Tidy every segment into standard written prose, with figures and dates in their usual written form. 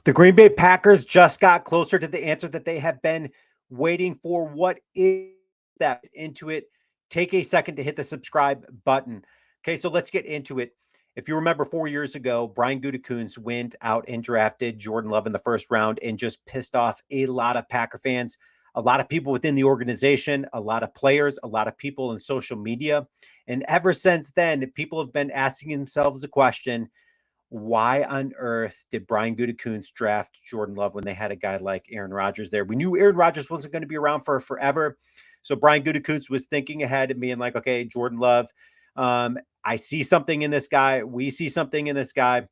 The Green Bay Packers just got closer to the answer that they have been waiting for. What is that? Into it. Take a second to hit the subscribe button. Okay, so let's get into it. If you remember 4 years ago, Brian Gutekunst went out and drafted Jordan Love in the first round and just pissed off a lot of Packer fans, a lot of people within the organization, a lot of players, a lot of people in social media. And ever since then, people have been asking themselves a question: why on earth did Brian Gutekunst draft Jordan Love when they had a guy like Aaron Rodgers there? We knew Aaron Rodgers wasn't going to be around for forever. So Brian Gutekunst was thinking ahead and being like, okay, Jordan Love, I see something in this guy. We see something in this guy.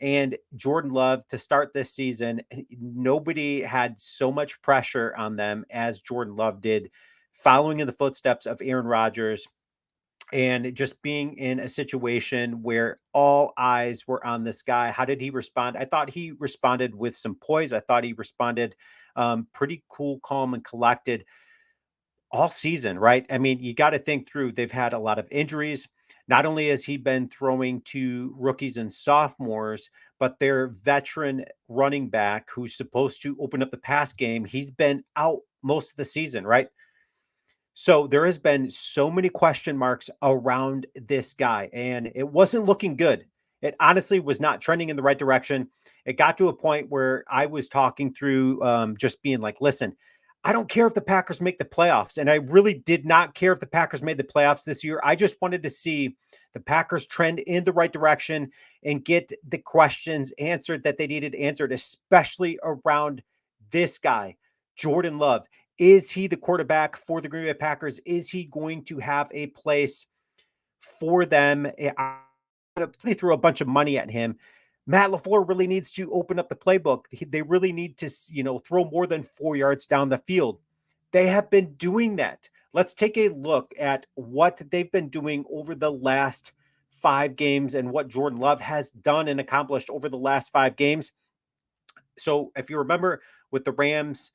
And Jordan Love, to start this season, nobody had so much pressure on them as Jordan Love did, following in the footsteps of Aaron Rodgers and just being in a situation where all eyes were on this guy. How did he respond? I thought he responded with some poise. I thought he responded pretty cool, calm, and collected all season, right? I mean, you got to think through, they've had a lot of injuries. Not only has he been throwing to rookies and sophomores, but their veteran running back who's supposed to open up the pass game, he's been out most of the season, right? So there has been so many question marks around this guy, and it wasn't looking good. It honestly was not trending in the right direction. It got to a point where I was talking through, just being like, listen, I don't care if the Packers make the playoffs. And I really did not care if the Packers made the playoffs this year. I just wanted to see the Packers trend in the right direction and get the questions answered that they needed answered, especially around this guy, Jordan Love. Is he the quarterback for the Green Bay Packers? Is he going to have a place for them? They threw a bunch of money at him. Matt LaFleur really needs to open up the playbook. They really need to, throw more than 4 yards down the field. They have been doing that. Let's take a look at what they've been doing over the last 5 games and what Jordan Love has done and accomplished over the last 5 games. So if you remember with the Rams,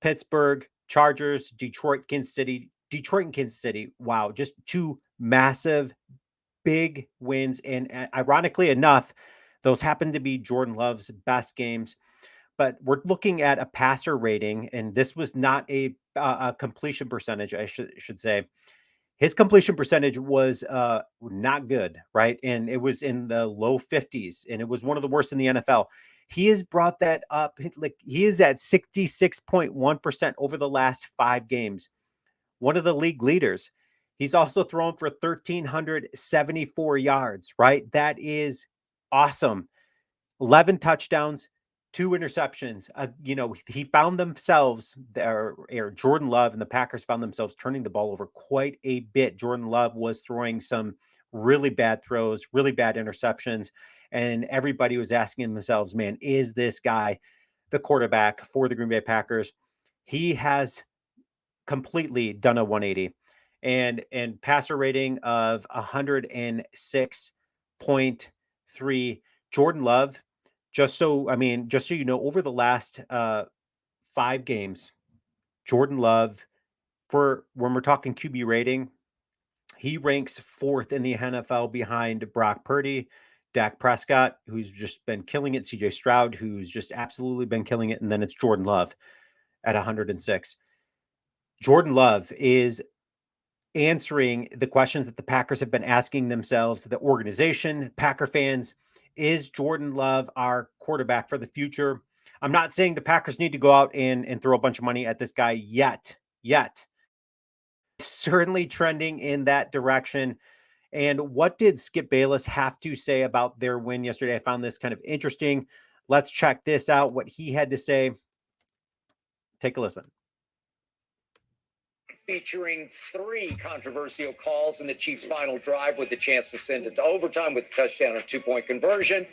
Pittsburgh, Chargers, Detroit, Kansas City. Detroit and Kansas City. Wow, just two massive, big wins. And ironically enough, those happen to be Jordan Love's best games. But we're looking at a passer rating, and this was not a completion percentage, I should say. His completion percentage was not good, right? And it was in the low 50s, and it was one of the worst in the NFL. He has brought that up. Like, he is at 66.1% over the last 5 games, one of the league leaders. He's also thrown for 1,374 yards, right? That is awesome. 11 touchdowns, 2 interceptions. He found themselves there, or Jordan Love and the Packers found themselves turning the ball over quite a bit. Jordan Love was throwing some really bad throws, really bad interceptions, and everybody was asking themselves, man, is this guy the quarterback for the Green Bay Packers? He has completely done a 180, and passer rating of 106.3. Jordan Love, just so you know, over the last 5 games, Jordan Love, for when we're talking QB rating, he ranks fourth in the NFL behind Brock Purdy, Dak Prescott, who's just been killing it, CJ Stroud, who's just absolutely been killing it, and then it's Jordan Love at 106. Jordan Love is answering the questions that the Packers have been asking themselves, the organization, Packer fans. Is Jordan Love our quarterback for the future? I'm not saying the Packers need to go out and throw a bunch of money at this guy yet. Certainly trending in that direction. And what did Skip Bayless have to say about their win yesterday? I found this kind of interesting. Let's check this out, what he had to say. Take a listen. Featuring 3 controversial calls in the Chiefs' final drive with the chance to send it to overtime with a touchdown and 2-point conversion.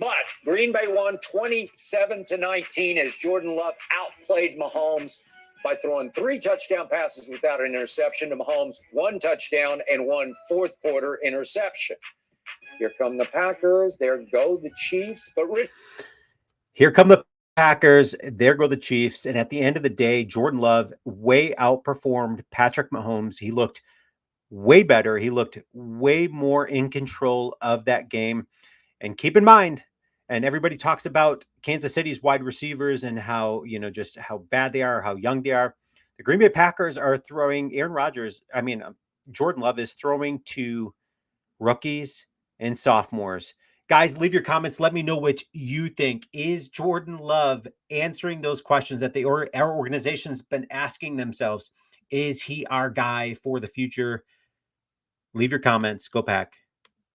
But Green Bay won 27-19 as Jordan Love outplayed Mahomes by throwing 3 touchdown passes without an interception to Mahomes, 1 touchdown and 1 fourth-quarter interception. Here come the Packers. There go the Chiefs. But here come the Packers. There go the Chiefs. And at the end of the day, Jordan Love way outperformed Patrick Mahomes. He looked way better. He looked way more in control of that game. And keep in mind, And everybody talks about Kansas City's wide receivers and how, just how bad they are, how young they are. The Green Bay Packers are throwing Jordan Love is throwing to rookies and sophomores. Guys, leave your comments. Let me know what you think. Is Jordan Love answering those questions that our organization's been asking themselves? Is he our guy for the future? Leave your comments. Go Pack.